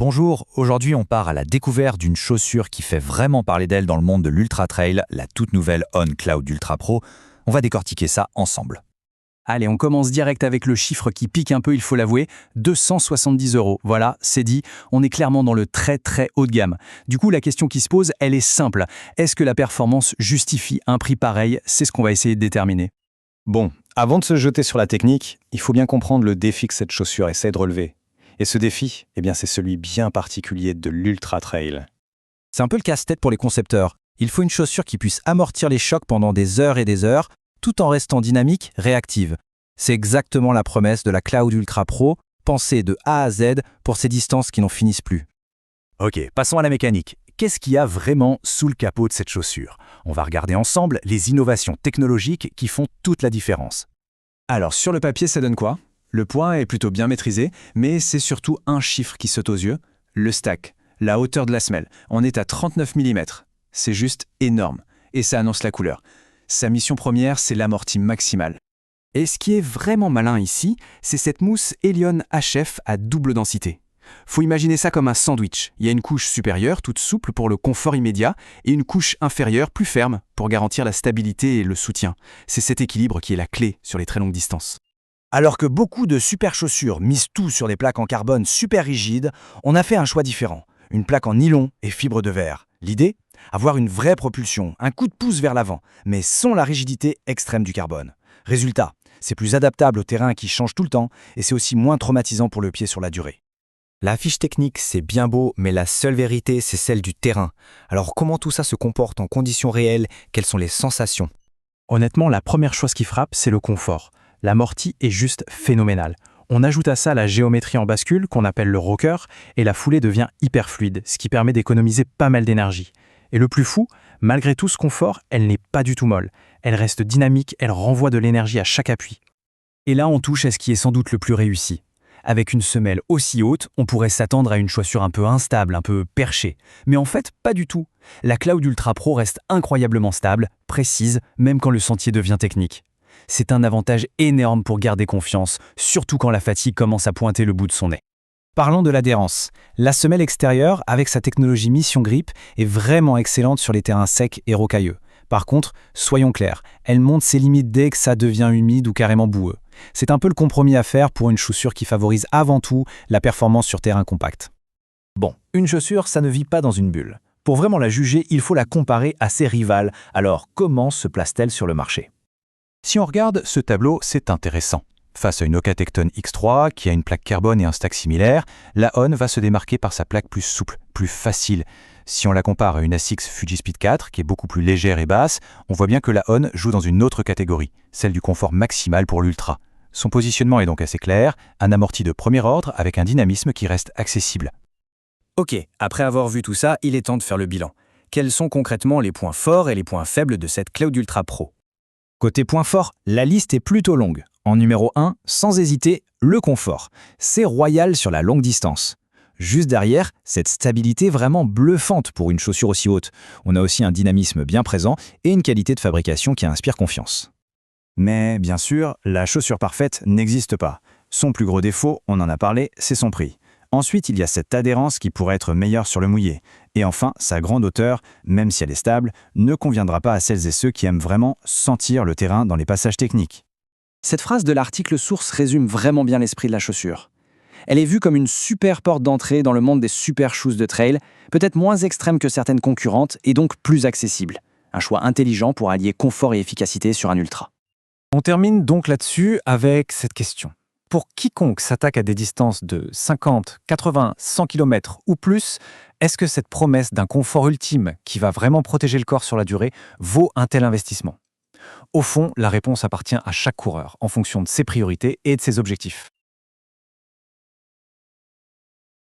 Bonjour, aujourd'hui on part à la découverte d'une chaussure qui fait vraiment parler d'elle dans le monde de l'Ultra Trail, la toute nouvelle On Cloud Ultra Pro. On va décortiquer ça ensemble. Allez, on commence direct avec le chiffre qui pique un peu, il faut l'avouer, 270 €. Voilà, c'est dit, on est clairement dans le très haut de gamme. Du coup, la question qui se pose, elle est simple. Est-ce que la performance justifie un prix pareil? C'est ce qu'on va essayer de déterminer. Bon, avant de se jeter sur la technique, il faut bien comprendre le défi que cette chaussure essaie de relever. Et ce défi, c'est celui bien particulier de l'Ultra Trail. C'est un peu le casse-tête pour les concepteurs. Il faut une chaussure qui puisse amortir les chocs pendant des heures et des heures, tout en restant dynamique, réactive. C'est exactement la promesse de la Cloud Ultra Pro, pensée de A à Z pour ces distances qui n'en finissent plus. Ok, passons à la mécanique. Qu'est-ce qu'il y a vraiment sous le capot de cette chaussure? On va regarder ensemble les innovations technologiques qui font toute la différence. Alors, sur le papier, ça donne quoi? Le poids est plutôt bien maîtrisé, mais c'est surtout un chiffre qui saute aux yeux, le stack, la hauteur de la semelle. On est à 39 mm. C'est juste énorme. Et ça annonce la couleur. Sa mission première, c'est l'amorti maximal. Et ce qui est vraiment malin ici, c'est cette mousse Elion HF à double densité. Faut imaginer ça comme un sandwich. Il y a une couche supérieure, toute souple pour le confort immédiat, et une couche inférieure, plus ferme, pour garantir la stabilité et le soutien. C'est cet équilibre qui est la clé sur les très longues distances. Alors que beaucoup de super chaussures misent tout sur des plaques en carbone super rigides, on a fait un choix différent. Une plaque en nylon et fibre de verre. L'idée? Avoir une vraie propulsion, un coup de pouce vers l'avant, mais sans la rigidité extrême du carbone. Résultat, c'est plus adaptable au terrain qui change tout le temps et c'est aussi moins traumatisant pour le pied sur la durée. La fiche technique, c'est bien beau, mais la seule vérité, c'est celle du terrain. Alors comment tout ça se comporte en conditions réelles? Quelles sont les sensations? Honnêtement, la première chose qui frappe, c'est le confort. L'amorti est juste phénoménal. On ajoute à ça la géométrie en bascule, qu'on appelle le rocker, et la foulée devient hyper fluide, ce qui permet d'économiser pas mal d'énergie. Et le plus fou, malgré tout ce confort, elle n'est pas du tout molle. Elle reste dynamique, elle renvoie de l'énergie à chaque appui. Et là, on touche à ce qui est sans doute le plus réussi. Avec une semelle aussi haute, on pourrait s'attendre à une chaussure un peu instable, un peu perchée. Mais en fait, pas du tout. La Cloud Ultra Pro reste incroyablement stable, précise, même quand le sentier devient technique. C'est un avantage énorme pour garder confiance, surtout quand la fatigue commence à pointer le bout de son nez. Parlons de l'adhérence. La semelle extérieure, avec sa technologie Mission Grip, est vraiment excellente sur les terrains secs et rocailleux. Par contre, soyons clairs, elle monte ses limites dès que ça devient humide ou carrément boueux. C'est un peu le compromis à faire pour une chaussure qui favorise avant tout la performance sur terrain compact. Bon, une chaussure, ça ne vit pas dans une bulle. Pour vraiment la juger, il faut la comparer à ses rivales. Alors, comment se place-t-elle sur le marché? Si on regarde ce tableau, c'est intéressant. Face à une Oka Tecton X3 qui a une plaque carbone et un stack similaire, la On va se démarquer par sa plaque plus souple, plus facile. Si on la compare à une Asics Fuji-Speed 4 qui est beaucoup plus légère et basse, on voit bien que la On joue dans une autre catégorie, celle du confort maximal pour l'Ultra. Son positionnement est donc assez clair, un amorti de premier ordre avec un dynamisme qui reste accessible. Ok, après avoir vu tout ça, il est temps de faire le bilan. Quels sont concrètement les points forts et les points faibles de cette Cloud Ultra Pro? Côté points forts, la liste est plutôt longue. En numéro 1, sans hésiter, le confort. C'est royal sur la longue distance. Juste derrière, cette stabilité vraiment bluffante pour une chaussure aussi haute. On a aussi un dynamisme bien présent et une qualité de fabrication qui inspire confiance. Mais bien sûr, la chaussure parfaite n'existe pas. Son plus gros défaut, on en a parlé, c'est son prix. Ensuite, il y a cette adhérence qui pourrait être meilleure sur le mouillé. Et enfin, sa grande hauteur, même si elle est stable, ne conviendra pas à celles et ceux qui aiment vraiment sentir le terrain dans les passages techniques. Cette phrase de l'article source résume vraiment bien l'esprit de la chaussure. Elle est vue comme une super porte d'entrée dans le monde des super shoes de trail, peut-être moins extrême que certaines concurrentes et donc plus accessible. Un choix intelligent pour allier confort et efficacité sur un ultra. On termine donc là-dessus avec cette question. Pour quiconque s'attaque à des distances de 50, 80, 100 km ou plus, est-ce que cette promesse d'un confort ultime qui va vraiment protéger le corps sur la durée vaut un tel investissement? Au fond, la réponse appartient à chaque coureur, en fonction de ses priorités et de ses objectifs.